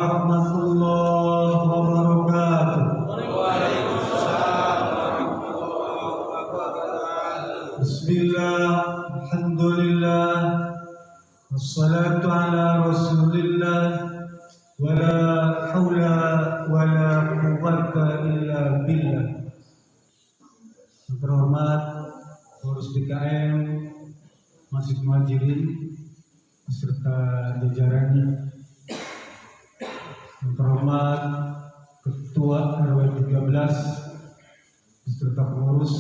warahmatullahi wabarakatuh. Waalaikumsalam warahmatullahi wabarakatuh. Bismillah, alhamdulillah, wassalatu ala rasulillah, wala hawla wala quwwata illa billah. Yang terhormat pengurus BKM Masjid Muhajirin beserta jajarannya, yang terhormat Ketua RW 13 beserta pengurus,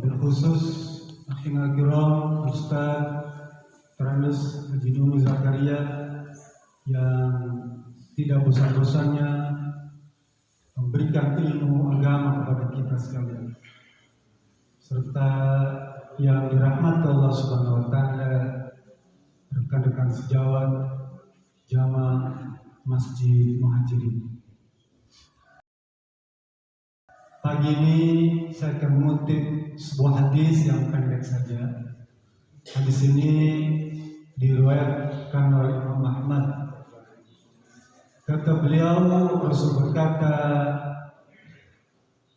dan khusus Akhina Kiram Ustaz Terandes Haji Nurul Zakaria yang tidak bosan-bosannya memberikan ilmu agama kepada kita sekalian, serta yang dirahmati Allah Subhanahu wa taala, rekan-rekan sejawat jamaah Masjid Muhajirin. Pagi ini saya akan mengutip sebuah hadis yang pendek saja. Hadis ini diriwayatkan oleh Imam Ahmad. Kata beliau, Rasul berkata,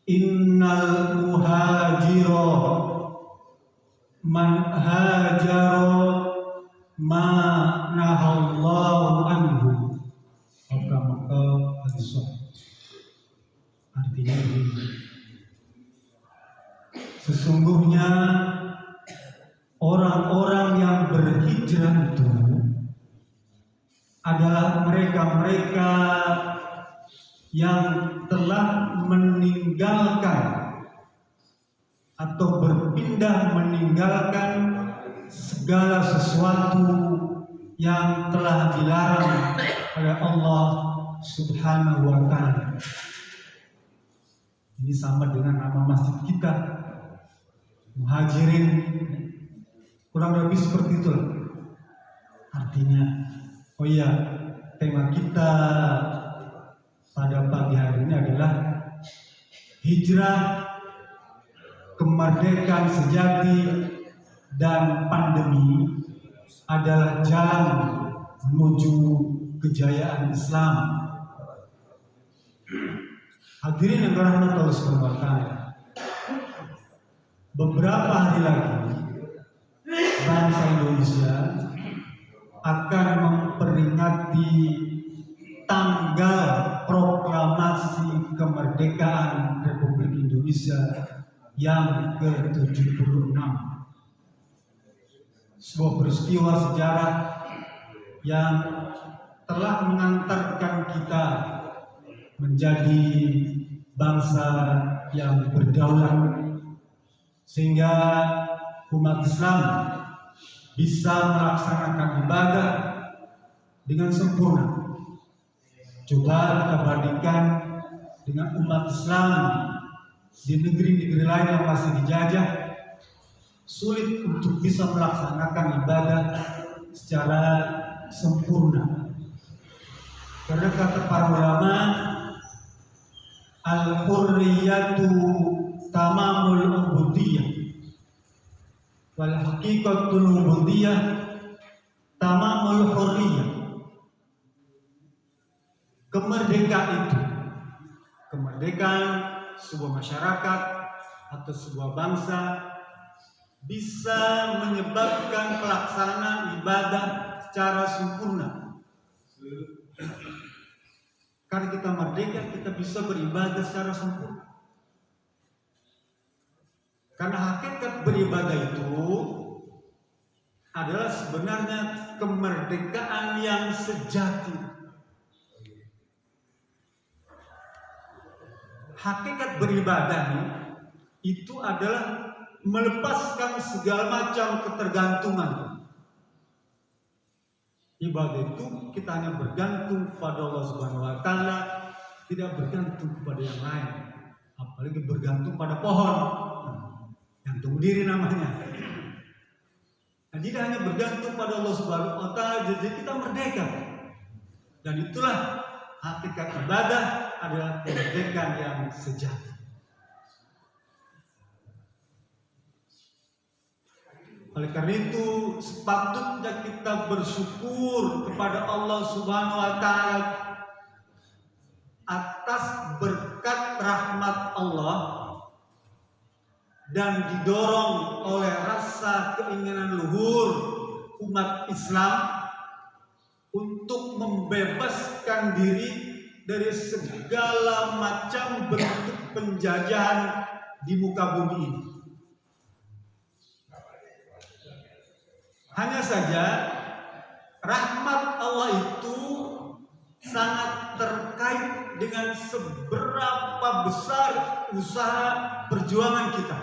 innal muhajira man hajara ma nahallahu anhu. Maka hadis sahih. Artinya begini, sesungguhnya orang-orang yang berhijrah itu adalah mereka-mereka yang telah meninggalkan atau berpindah meninggalkan segala sesuatu yang telah dilarang oleh Allah Subhanahu wa taala. Ini sama dengan nama masjid kita, Muhajirin. Kurang lebih seperti itu. Artinya, oh iya, tema kita pada pagi hari ini adalah hijrah, kemerdekaan sejati, dan pandemi adalah jalan menuju kejayaan Islam. Hadirin yang dirahmati Allah Subhanahu wa taala, beberapa hari lagi bangsa Indonesia akan memperingati tanggal proklamasi kemerdekaan Republik Indonesia yang ke-76. Sebuah peristiwa sejarah yang telah mengantarkan kita menjadi bangsa yang berdaulat, sehingga umat Islam bisa melaksanakan ibadah dengan sempurna. Coba kita bandingkan dengan umat Islam di negeri-negeri lain yang masih dijajah, sulit untuk bisa melaksanakan ibadah secara sempurna. Karena kata para ulama, al-hurriyatu tamamul ubudiyah wal haqiqatul ubudiyah tamamul hurriyah. Kemerdekaan sebuah masyarakat atau sebuah bangsa bisa menyebabkan pelaksanaan ibadah secara sempurna. Karena kita merdeka, kita bisa beribadah secara sempurna. Karena hakikat beribadah itu adalah sebenarnya kemerdekaan yang sejati. Hakikat beribadah itu adalah melepaskan segala macam ketergantungan. Ibadah itu kita hanya bergantung pada Allah Subhanahu wa taala, tidak bergantung kepada yang lain. Apalagi bergantung pada pohon. Gantung diri namanya. Nah, tidak hanya bergantung pada Allah Subhanahu wa taala, jadi kita merdeka. Dan itulah hakikat ibadah, adalah kemerdekaan yang sejati. Oleh karena itu sepatutnya kita bersyukur kepada Allah Subhanahu wa taala atas berkat rahmat Allah dan didorong oleh rasa keinginan luhur umat Islam untuk membebaskan diri dari segala macam bentuk penjajahan di muka bumi ini. Hanya saja rahmat Allah itu sangat terkait dengan seberapa besar usaha perjuangan kita.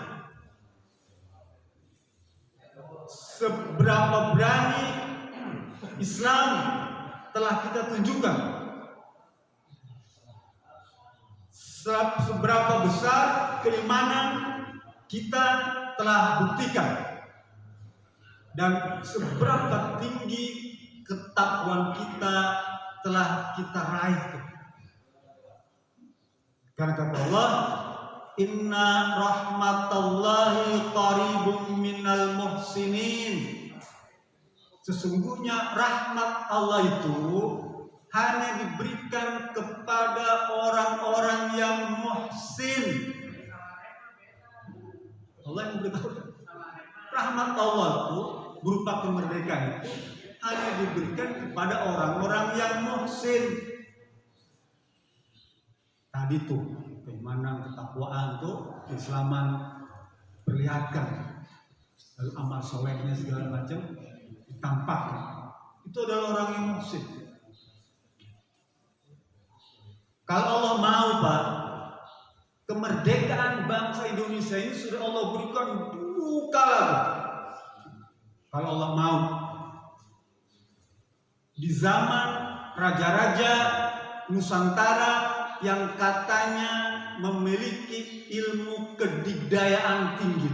Seberapa berani Islam telah kita tunjukkan. Seberapa besar keimanan kita telah buktikan. Dan seberapa tinggi ketakwaan kita telah kita raih. Karena kata Allah, inna rahmatallahi qaribun minal muhsinin. Sesungguhnya rahmat Allah itu hanya diberikan kepada orang-orang yang muhsin. Allah yang beritahu, rahmat Allah itu berupa kemerdekaan itu hanya diberikan kepada orang-orang yang muhsin. Tadi tuh keimanan, ketakwaan tuh keislaman perlihatkan, lalu amal solehnya segala macam ditampakkan. Itu adalah orang yang muhsin. Kalau Allah mau, Pak, kemerdekaan bangsa Indonesia ini sudah Allah berikan buka lagi. Kalau Allah mau, di zaman raja-raja Nusantara yang katanya memiliki ilmu kedikdayaan tinggi,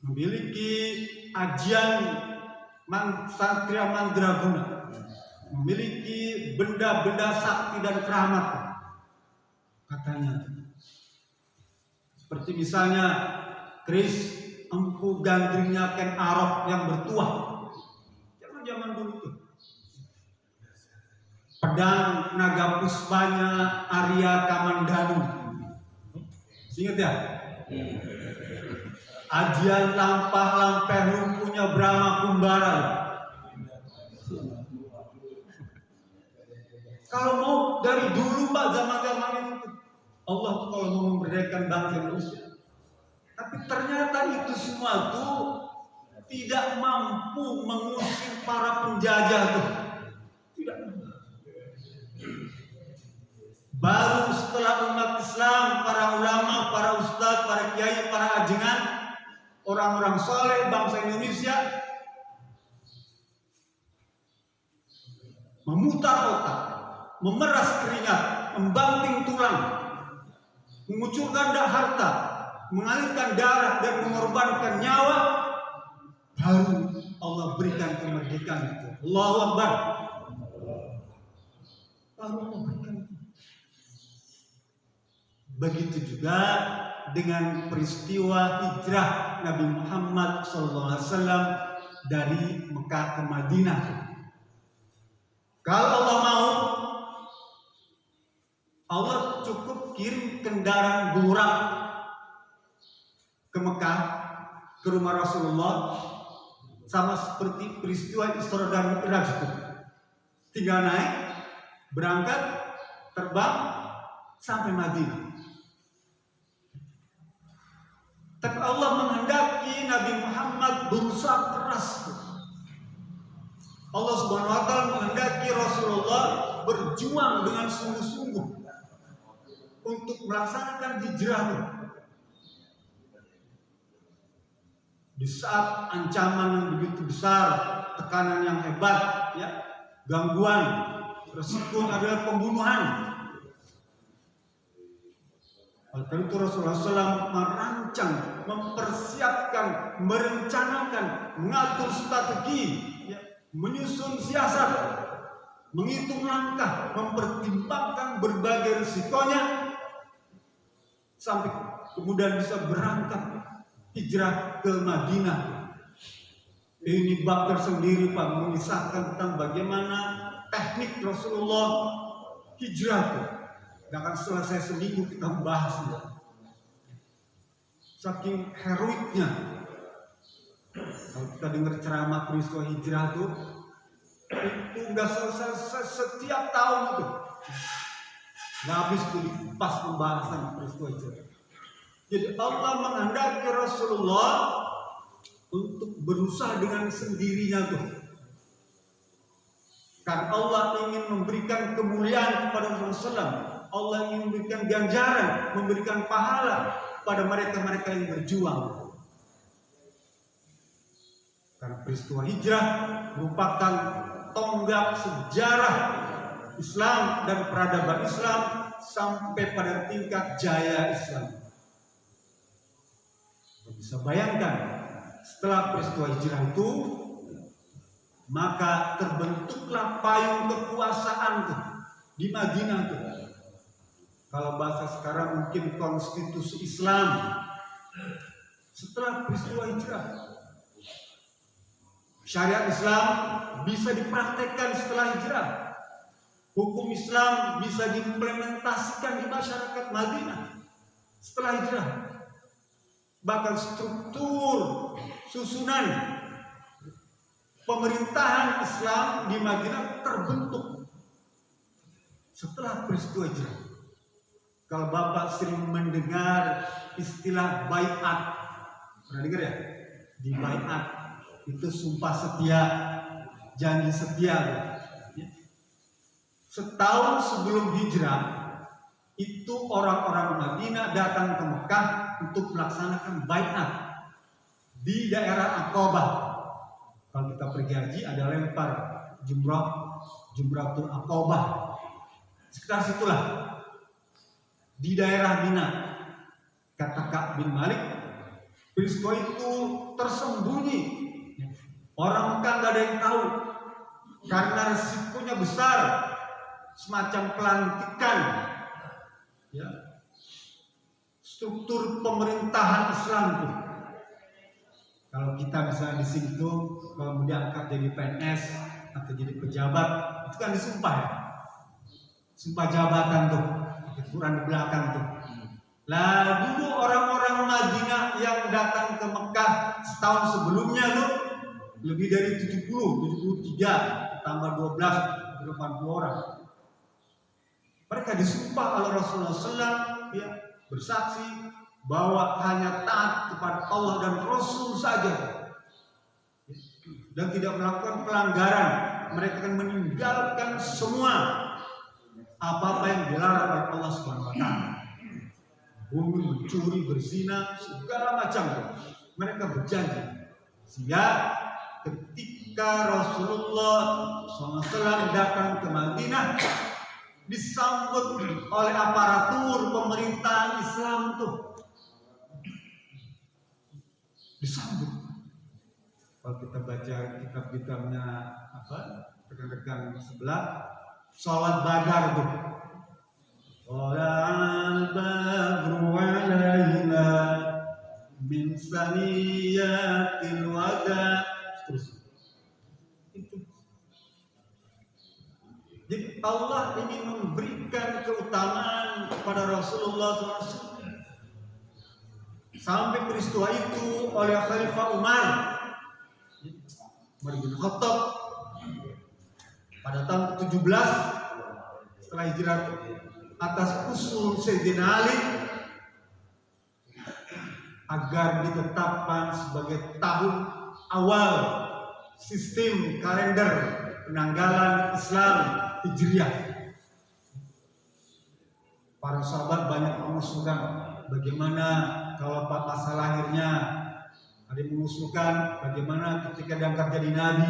memiliki ajian Satria Mandraguna, memiliki benda-benda sakti dan keramat, katanya. Seperti misalnya keris empu gandringnya Ken Arok yang bertuah, zaman dulu tuh. Pedang naga puspanya Arya Kamandanu, ingat ya? Ajian lampah-lampah lumpuhnya Brahma Kumbara. Kalau mau dari dulu, Pak, zaman-zaman itu Allah tuh kalau mau memerdekakan bangsa Indonesia, tapi ternyata itu semua tuh tidak mampu mengusir para penjajah tuh. Tidak. Baru setelah umat Islam, para ulama, para ustadz, para kiai, para ajengan, orang-orang soleh bangsa Indonesia memutar otak, memeras keringat, membanting tulang, mengucurkan harta, mengalirkan darah dan mengorbankan nyawa, baru Allah berikan kemerdekaan itu. Allahu Akbar. Baru Allah berikan. Begitu juga dengan peristiwa hijrah Nabi Muhammad SAW dari Mekah ke Madinah. Kalau Allah mau, Allah cukup kirim kendaraan burak ke Mekah, ke rumah Rasulullah, sama seperti peristiwa Isra dan Mi'raj itu. Tinggal naik, berangkat, terbang sampai Madinah. Tapi Allah menghendaki Nabi Muhammad berusaha keras. Allah Subhanahu wa taala menghendaki Rasulullah berjuang dengan sungguh-sungguh untuk melaksanakan hijrah. Di saat ancaman yang begitu besar, tekanan yang hebat, ya, gangguan, resiko adalah pembunuhan. Oleh karena itu Rasulullah SAW merancang, mempersiapkan, merencanakan, mengatur strategi, ya, menyusun siasat, menghitung langkah, mempertimbangkan berbagai risikonya, sampai kemudian bisa berangkat hijrah ke Madinah. Ini bab tersendiri Pak, mengisahkan tentang bagaimana teknik Rasulullah hijrah itu. Gak akan selesai seminggu kita membahasnya. Saking heroiknya. Kalau kita dengar ceramah peristiwa hijrah itu nggak selesai setiap tahun itu. Nggak habis tuh pas pembahasan peristiwa hijrah. Jadi Allah menghendaki Rasulullah untuk berusaha dengan sendirinya tuh. Karena Allah ingin memberikan kemuliaan kepada Rasulullah. Allah ingin memberikan ganjaran, memberikan pahala pada mereka-mereka yang berjuang. Karena peristiwa hijrah merupakan tonggak sejarah Islam dan peradaban Islam sampai pada tingkat jaya Islam. Bisa bayangkan, setelah peristiwa hijrah itu, maka terbentuklah payung kekuasaan tuh di Madinah tuh. Kalau bahasa sekarang mungkin konstitusi Islam. Setelah peristiwa hijrah, syariat Islam bisa dipraktekkan setelah hijrah. Hukum Islam bisa diimplementasikan di masyarakat Madinah setelah hijrah. Bahkan struktur susunan pemerintahan Islam di Madinah terbentuk setelah peristiwa hijrah. Kalau Bapak sering mendengar istilah baiat, pernah dengar ya? Di baiat itu sumpah setia, janji setia. Setahun sebelum hijrah, itu orang-orang Madinah datang ke Mekah untuk melaksanakan baiat di daerah Aqabah. Kalau kita pergi haji ada lempar Jumratul Aqabah. Sekitar situlah di daerah Mina. Kata Ka'ab bin Malik, peristiwa itu tersembunyi. Orang Mekah nggak ada yang tahu karena risikonya besar, semacam pelantikan, ya, struktur pemerintahan Islam tuh. Kalau kita misalnya di sini tuh, kalau mau diangkat jadi PNS atau jadi pejabat, itu kan disumpah ya, sumpah jabatan tuh, ukuran di belakang tuh. Lah dulu orang-orang Madinah yang datang ke Mekah setahun sebelumnya tuh lebih dari 73 tambah 12 80 orang. Mereka disumpah oleh Rasulullah SAW, ya, bersaksi bahwa hanya taat kepada Allah dan Rasul saja dan tidak melakukan pelanggaran. Mereka akan meninggalkan semua apa-apa yang dilarang oleh Allah Subhanahu wa taala. Bunuh, mencuri, berzina, segala macam. Mereka berjanji. Sehingga ketika Rasulullah SAW datang ke Madinah, disambut oleh aparatur pemerintahan Islam tuh. Disambut. Kalau kita baca kitab-kitabnya rekan-rekan sebelah, sholat Badar tuh. Sholat Badru alaina min saniyatil wada. Terus itu. Jadi Allah ingin memberikan keutamaan kepada Rasulullah SAW. Sampai peristiwa itu oleh Khalifah Umar bin Khattab pada tahun ke-17 setelah hijrah, atas usul Sayyidina Ali agar ditetapkan sebagai tahun awal sistem kalender penanggalan Islam Hijriah. Para sahabat banyak mengusulkan bagaimana kalau masa lahirnya, ada yang mengusulkan bagaimana ketika diangkat jadi nabi,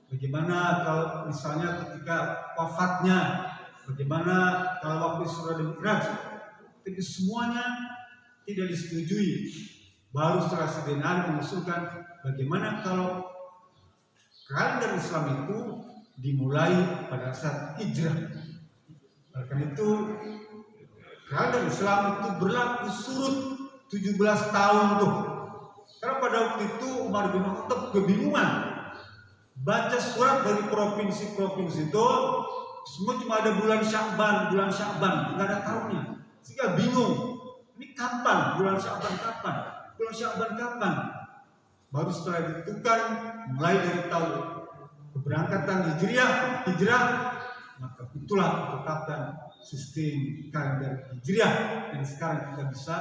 bagaimana kalau misalnya ketika wafatnya, bagaimana kalau waktu Isra dan Mi'raj. Tapi semuanya tidak disetujui. Baru setelah Sayyidina Ali mengusulkan bagaimana kalau kalender Islam itu dimulai pada saat hijrah. Karena itu kalender Islam itu berlaku surut 17 tahun tuh Karena pada waktu itu Umar bin Khattab kebingungan. Baca surat dari provinsi-provinsi itu, semua cuma ada bulan Sya'ban, nggak ada tahunnya. Sehingga bingung, ini kapan? Bulan Sya'ban kapan? Bulan Sya'ban kapan? Baru setelah ditentukan, mulai dari tahun keberangkatan hijrah, maka itulah ditetapkan sistem kalender hijriah yang sekarang kita bisa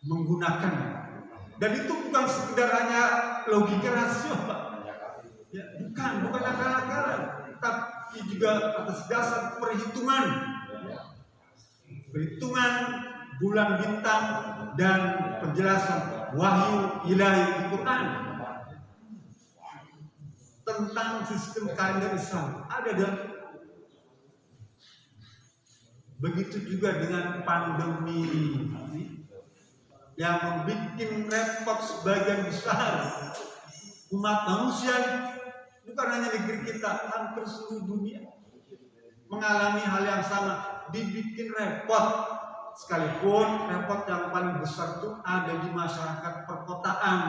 menggunakan. Dan itu bukan sekedar hanya logika rasio, Pak. Ya, bukan akal-akalan, tapi juga atas dasar perhitungan bulan bintang dan penjelasan wahyu ilahi di Quran tentang sistem kalender Islam ada. Dan begitu juga dengan pandemi yang membuat repot sebagian besar umat manusia, bukan hanya negeri kita, hampir seluruh dunia mengalami hal yang sama, dibikin repot. Sekalipun repot yang paling besar itu ada di masyarakat perkotaan.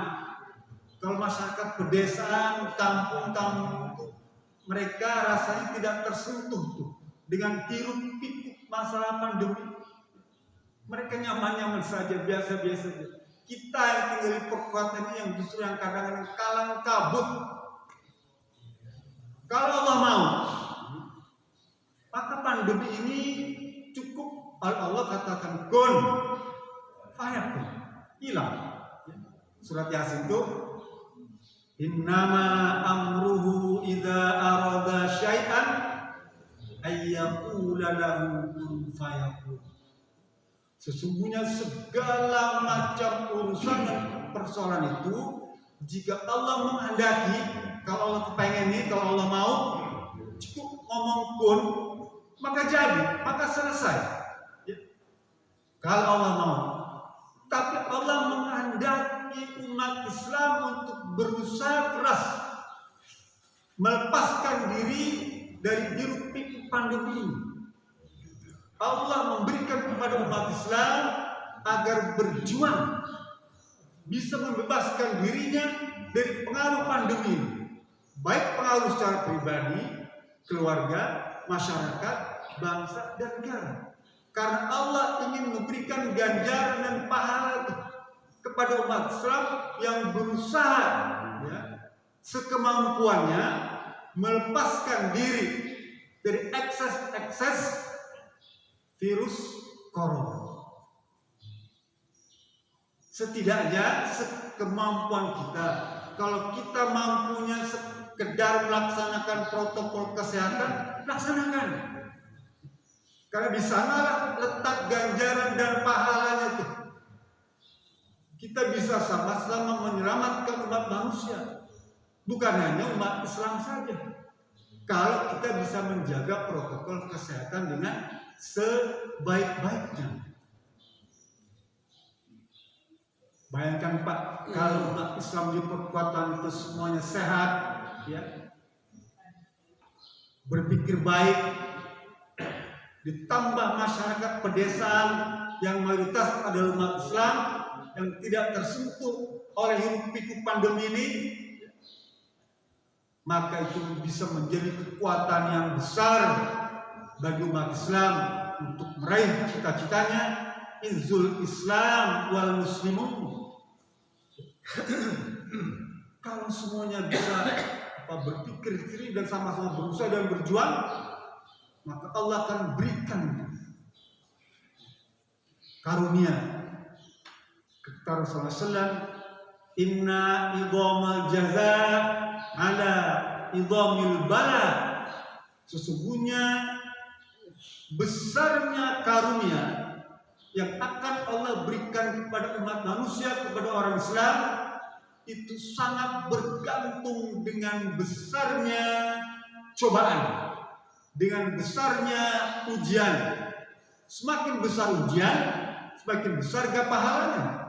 Kalau masyarakat pedesaan, kampung-kampung itu, mereka rasanya tidak tersentuh tuh dengan hiruk pikuk masalah pandemi. Mereka nyaman-nyaman saja, biasa-biasa saja. Kita yang tinggal di perkotaan ini yang justru yang kadang-kadang kalang kabut. Kalau Allah mau, maka pandemi ini cukup Allah katakan kun fayakun, hilang. Surat Yasin itu innama amruhu idza arada syai'an ayyaqula lahu kun fayakun. Sesungguhnya segala macam urusan dan persoalan itu, jika Allah menghendaki, kalau Allah kepengen nih, kalau Allah mau, cukup ngomong kun, maka jadi, maka selesai. Ya. Kalau Allah mau. Tapi Allah menghendaki umat Islam untuk berusaha keras melepaskan diri dari hiruk pikuk pandemi ini. Allah memberikan kepada umat Islam agar berjuang bisa membebaskan dirinya dari pengaruh pandemi ini. Baik pengaruh secara pribadi, keluarga, masyarakat, bangsa, dan negara. Karena Allah ingin memberikan ganjaran dan pahala kepada umat Islam yang berusaha sekemampuannya melepaskan diri dari ekses virus corona. Setidaknya sekemampuan kita. Kalau kita mampunya sekedar melaksanakan protokol kesehatan, laksanakan. Karena di sana letak ganjaran dan pahalanya itu. Kita bisa sama-sama menyelamatkan umat manusia. Bukan hanya umat Islam saja. Kalau kita bisa menjaga protokol kesehatan dengan sebaik-baiknya. Bayangkan Pak, kalau umat Islam di perkuatan itu semuanya sehat, ya, berpikir baik, ditambah masyarakat pedesaan yang mayoritas adalah umat Islam yang tidak tersentuh oleh hiruk pikuk pandemi ini, maka itu bisa menjadi kekuatan yang besar bagi umat Islam untuk meraih cita-citanya, izzul Islam wal muslimun. Kalau semuanya bisa berpikir kiri dan sama-sama berusaha dan berjuang, maka Allah akan berikan karunia. Kata Rasulullah SAW, inna idhamal jaza ala idhamil bala. Sesungguhnya besarnya karunia yang akan Allah berikan kepada umat manusia, kepada orang Islam, itu sangat bergantung dengan besarnya cobaan, dengan besarnya ujian. Semakin besar ujian, semakin besar pahalanya.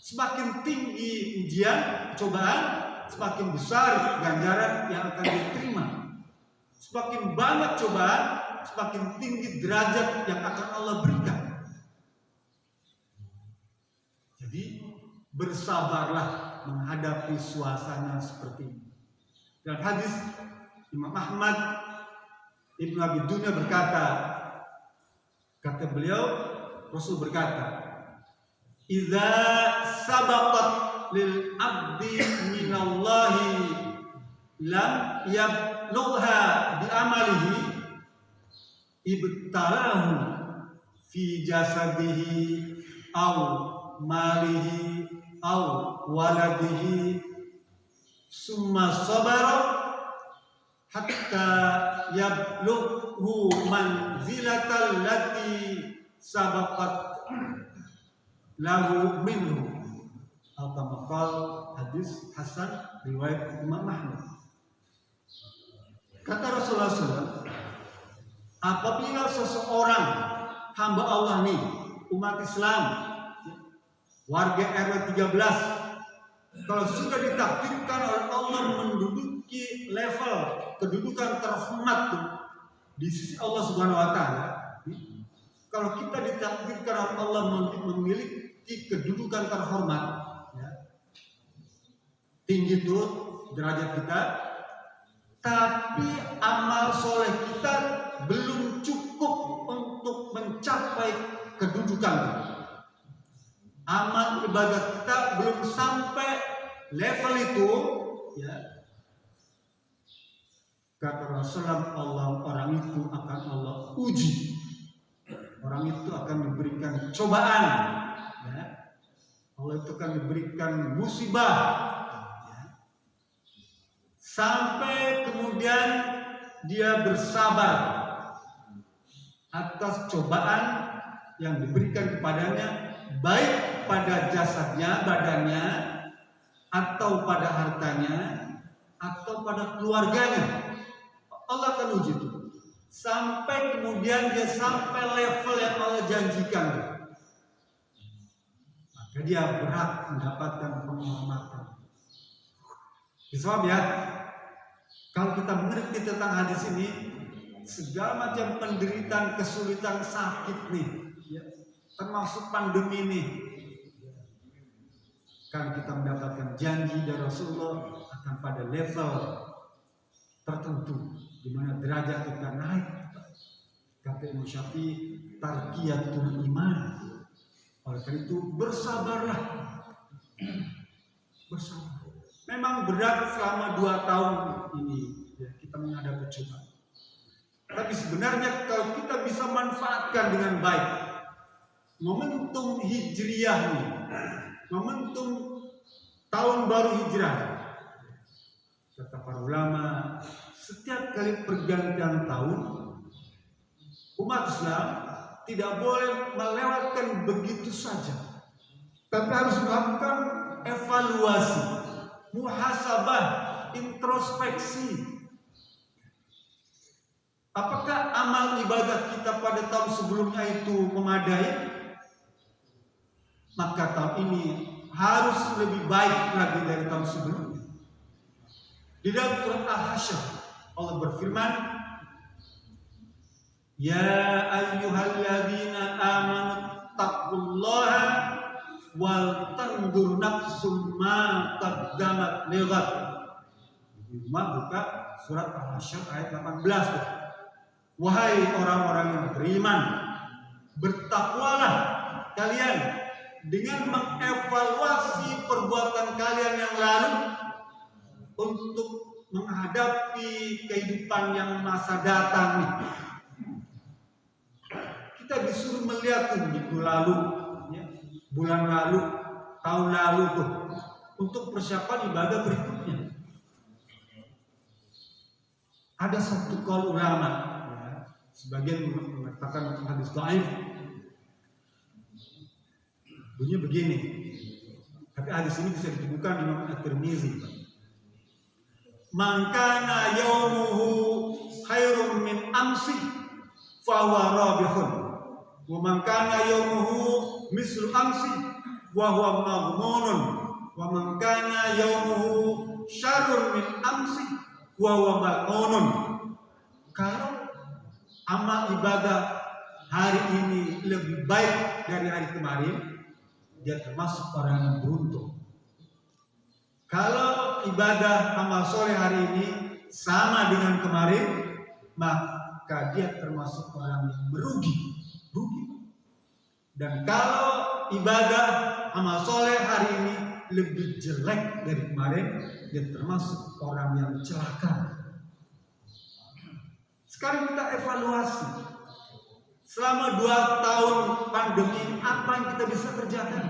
Semakin tinggi ujian, cobaan, semakin besar ganjaran yang akan diterima. Semakin banyak cobaan, semakin tinggi derajat yang akan Allah berikan. Jadi bersabarlah menghadapi suasana seperti ini. Dan hadis Imam Ahmad Ibnu Abi Dunya berkata, kata beliau, Rasul berkata, "Idza sabaqat lil abdi minallahi lam yablugha bi amalihi ibtalahu fi jasadihi aw malihi aw waladihi summa sabara hatta yablughu manzilatal lati sabaqat lahu minhu." Atau maqal hadis hasan riwayat Imam Ahmad. Kata Rasulullah SAW, apabila seseorang hamba Allah nih, umat Islam, warga RW 13, kalau sudah ditakdirkan oleh Allah menduduki level kedudukan terhormat di sisi Allah Subhanahu wa taala, kalau kita ditakdirkan oleh Allah memiliki kedudukan terhormat, ya, tinggi itu derajat kita, tapi amal soleh kita belum cukup untuk mencapai kedudukan. Amal ibadah kita belum sampai level itu, ya. Kata Rasulullah, orang itu akan Allah uji. Orang itu akan diberikan cobaan, ya. Allah itu akan diberikan musibah, ya. Sampai kemudian dia bersabar atas cobaan yang diberikan kepadanya, baik pada jasadnya, badannya, atau pada hartanya, atau pada keluarganya. Allah akan uji itu sampai kemudian dia sampai level yang Allah janjikan, maka dia berhak mendapatkan penghormatan. Sebab ya, kalau kita mengerti tentang hadis ini, segala macam penderitaan, kesulitan, sakit nih, ya, termasuk pandemi nih, kan kita mendapatkan janji dari Rasulullah akan pada level tertentu di mana derajat kita naik. Kata Imam Syafi'i, tarqiyatul iman. Oleh karena itu bersabarlah. Bersabar. Memang berat selama 2 tahun ini, ya, kita menghadapi cobaan. Tapi sebenarnya kalau kita bisa manfaatkan dengan baik momentum hijriyah ini, momentum tahun baru hijrah, kata para ulama, setiap kali pergantian tahun, umat Islam tidak boleh melewatkan begitu saja, tapi harus melakukan evaluasi, muhasabah, introspeksi. Apakah amal ibadah kita pada tahun sebelumnya itu memadai? Maka tahun ini harus lebih baik lagi dari tahun sebelumnya. Di dalam surat Al-Hasyr Allah berfirman, "Ya ayyuhalladzina amanu taqullaha wal tanzur nafsum ma qaddamat lighad." Buka surat Al-Hasyr ayat 18. Wahai orang-orang yang beriman, bertakwalah kalian dengan mengevaluasi perbuatan kalian yang lalu untuk menghadapi kehidupan yang masa datang. Kita disuruh melihat minggu lalu, ya, bulan lalu, tahun lalu tuh, untuk persiapan ibadah berikutnya. Ada satu qaul ulama, ya, sebagian mengatakan hadis dhaif. Bunyinya begini, tapi hadis ini bisa ditemukan di Imam At-Tirmizi. Man kana yaumuhu khairum min amsi fa huwa rabihun, wa man kana yaumuhu mislu amsi wa huwa maghmunun, wa man kana yaumuhu syarrun min amsi wa huwa mal'unun. Kalau amal ibadah hari ini lebih baik dari hari kemarin, dia termasuk orang yang beruntung. Kalau ibadah amal soleh hari ini sama dengan kemarin, maka dia termasuk orang yang merugi. Dan kalau ibadah amal soleh hari ini lebih jelek dari kemarin, dia termasuk orang yang celaka. Sekarang kita evaluasi. Selama 2 tahun pandemi, apa yang kita bisa kerjakan?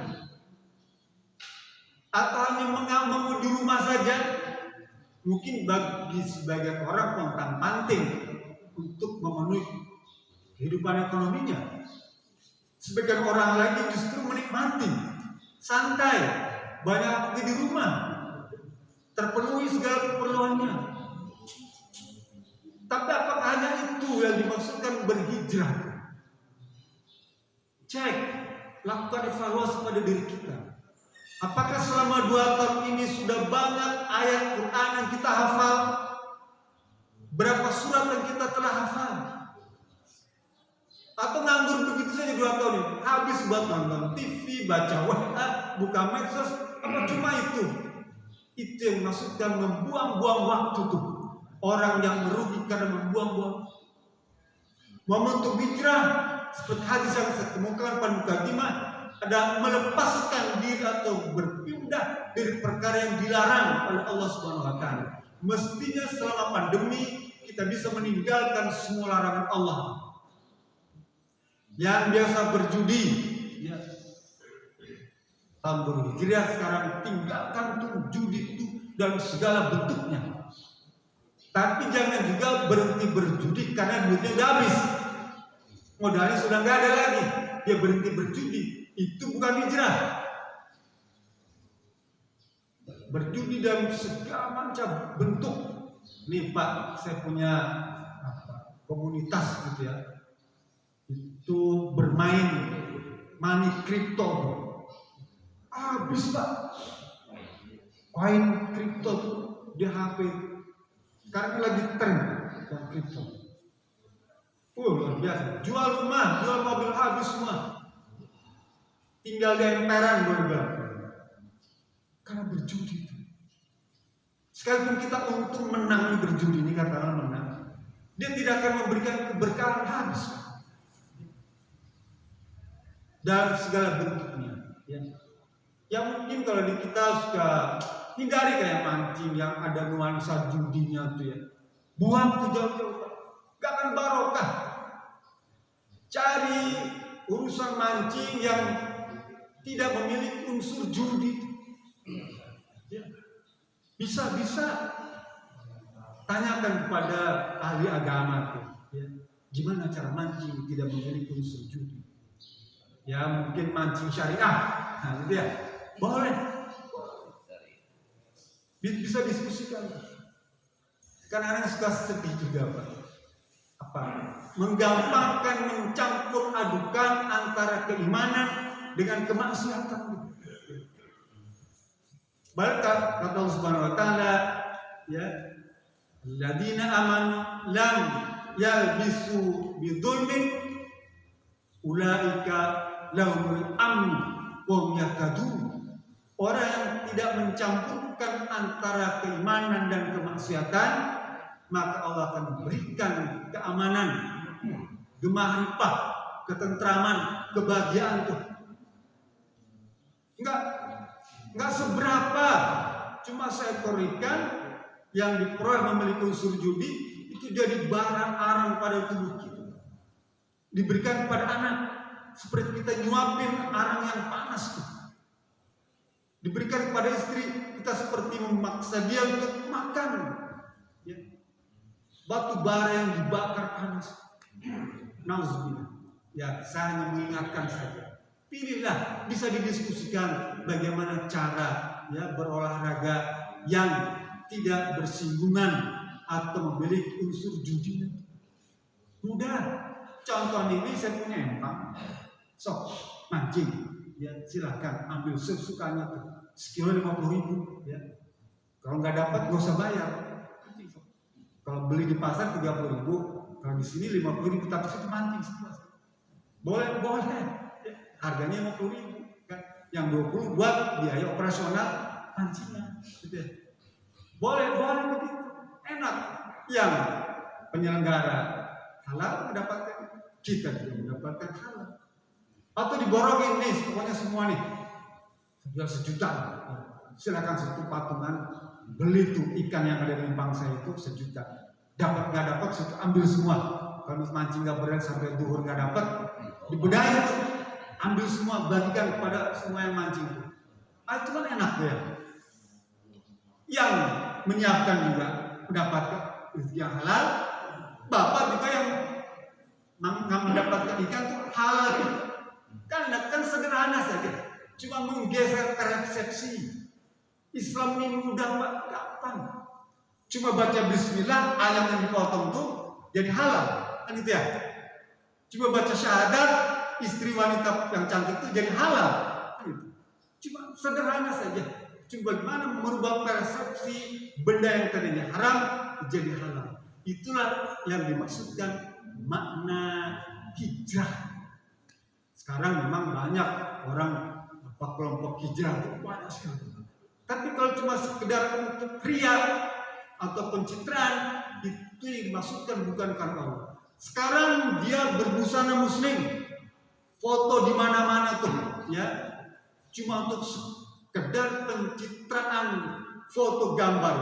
Atau hanya mengamuk di rumah saja? Mungkin bagi sebagian orang pontang-panting untuk memenuhi kehidupan ekonominya. Sebagian orang lagi justru menikmati, santai, banyak waktu di rumah, terpenuhi segala keperluannya. Tapi apakah hanya itu yang dimaksudkan berhijrah? Cek, lakukan evaluasi pada diri kita. Apakah selama 2 tahun ini sudah banyak ayat Quran yang kita hafal? Berapa surat yang kita telah hafal? Atau nganggur begitu saja 2 tahun ini? Habis buat nonton TV, baca WA, buka medsos, apa cuma itu? Itu yang maksudkan membuang-buang waktu tuh. Orang yang merugi karena membuang-buang. Momentum hijrah seperti hadis yang saya temukan pada mukadimah, ada melepaskan diri atau berpindah dari perkara yang dilarang oleh Allah Subhanahu wa taala. Mestinya selama pandemi kita bisa meninggalkan semua larangan Allah. Yang biasa berjudi, ya, tahun hijriah sekarang tinggalkan tuh judi itu dalam segala bentuknya. Tapi jangan juga berhenti berjudi karena duitnya udah habis, modalnya sudah nggak ada lagi, dia berhenti berjudi. Itu bukan hijrah. Berjudi dalam segala macam bentuk. Nih Pak, saya punya komunitas gitu ya. Itu bermain money kripto. Habis Pak. Koin kripto tuh di HP. Sekarang lagi tren koin kripto. Luar biasa. Jual rumah, jual mobil habis semua. Tinggal di emperan boleh bilang. Karena berjudi itu. Sekalipun kita untung menang di berjudi ini, katakanlah menang, dia tidak akan memberikan keberkahan habis dalam segala bentuknya. Ya. Yang mungkin kalau di kita suka hindari kayak mancing yang ada nuansa judinya tuh ya. Buang tuh jauh-jauh, gak akan barokah. Cari urusan mancing yang tidak memiliki unsur judi. Ya. Bisa tanyakan kepada ahli agama tuh, ya. Gimana cara mancing tidak memiliki unsur judi? Ya mungkin mancing syariah, nah gitu ya, boleh. Bisa diskusikan. Karena suka sedih juga Pak. Apa? Menggampangkan mencampur adukan antara keimanan dengan kemaksiatan. Kata Allah Subhanahu wa taala, ya, alladzina amanu lam yalbisu bidzulmin ulaika lahumul amn wa hum yahtadun. Orang yang tidak mencampurkan antara keimanan dan kemaksiatan, maka Allah akan memberikan keamanan, gemah ripah, ketentraman, kebahagiaan tuh. Enggak seberapa, cuma seekor ikan yang diperoleh memiliki unsur judi itu jadi barang arang pada tubuh kita. Diberikan kepada anak seperti kita nyuapin arang yang panas tuh. Diberikan kepada istri kita seperti memaksa dia untuk makan. Ya. Batu bara yang dibakar panas. Nauzubillah. Ya, saya hanya mengingatkan saja. Pilihlah, bisa didiskusikan bagaimana cara ya berolahraga yang tidak bersinggungan atau memiliki unsur judi. Mudah. Contoh ini saya punya empang, sok mancing, ya silakan ambil sesukanya tuh, sekilo 50.000 ya. Kalau nggak dapat nggak usah bayar. Kalau beli di pasar 30.000, kalau di sini 50.000, tapi situ mancing sepuas. Boleh. Harganya 50.000 kan? yang 20 buat biaya operasional pancingan. Gitu ya. Boleh begitu, enak. Yang penyelenggara halal mendapatkan, kita juga mendapatkan halal. Atau diborongin nih, pokoknya semua nih, sejuta 1 juta. Silakan satu patungan beli tuh ikan yang ada di Limpang saya itu 1 juta. Dapat nggak dapat, situ ambil semua. Kalau mancing nggak berat sampai duhur nggak dapat, dibedain tuh, ambil semua, bagikan kepada semua yang mancing itu. Itu kan enak ya. Yang menyiapkan juga mendapatkan rezeki yang halal, bapak juga yang mendapatkan ikan itu halal. Kan sederhana saja, cuma menggeser persepsi. Islam ini mudah, Pak, gampang. Cuma baca bismillah, ayam yang dipotong tuh jadi halal, kan gitu ya. Cuma baca syahadat, istri wanita yang cantik itu jadi halal. Cuma sederhana saja. Cuma bagaimana merubah persepsi benda yang tadinya haram jadi halal. Itulah yang dimaksudkan makna hijrah. Sekarang memang banyak orang kelompok hijrah itu banyak sekali. Tapi kalau cuma sekedar untuk ria atau pencitraan, itu yang dimaksudkan bukan karena Allah. Sekarang dia berbusana muslim, foto di mana-mana tuh, ya, cuma untuk sekedar pencitraan, foto gambar.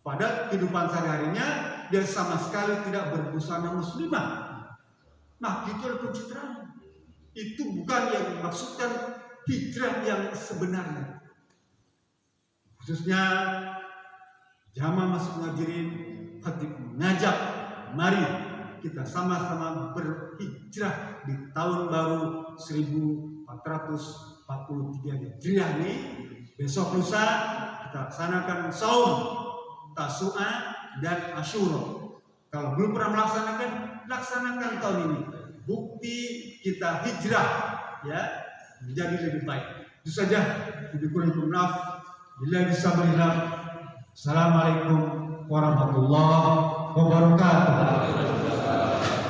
Pada kehidupan sehari-harinya dia sama sekali tidak berbusana muslimah. Nah, itu adalah pencitraan. Itu bukan yang dimaksudkan hijrah yang sebenarnya. Khususnya jamaah masuk muhajirin, khatib mengajak, mari kita sama-sama berhijrah di tahun baru 1443 Hijriah ini. Besok lusa kita laksanakan saum, Tasu'a dan Asyura. Kalau belum pernah melaksanakan, laksanakan tahun ini. Bukti kita hijrah, ya, menjadi lebih baik. Itu saja. Dikurangkan maaf. Bila bisa melihat. Assalamualaikum warahmatullahi wabarakatuh.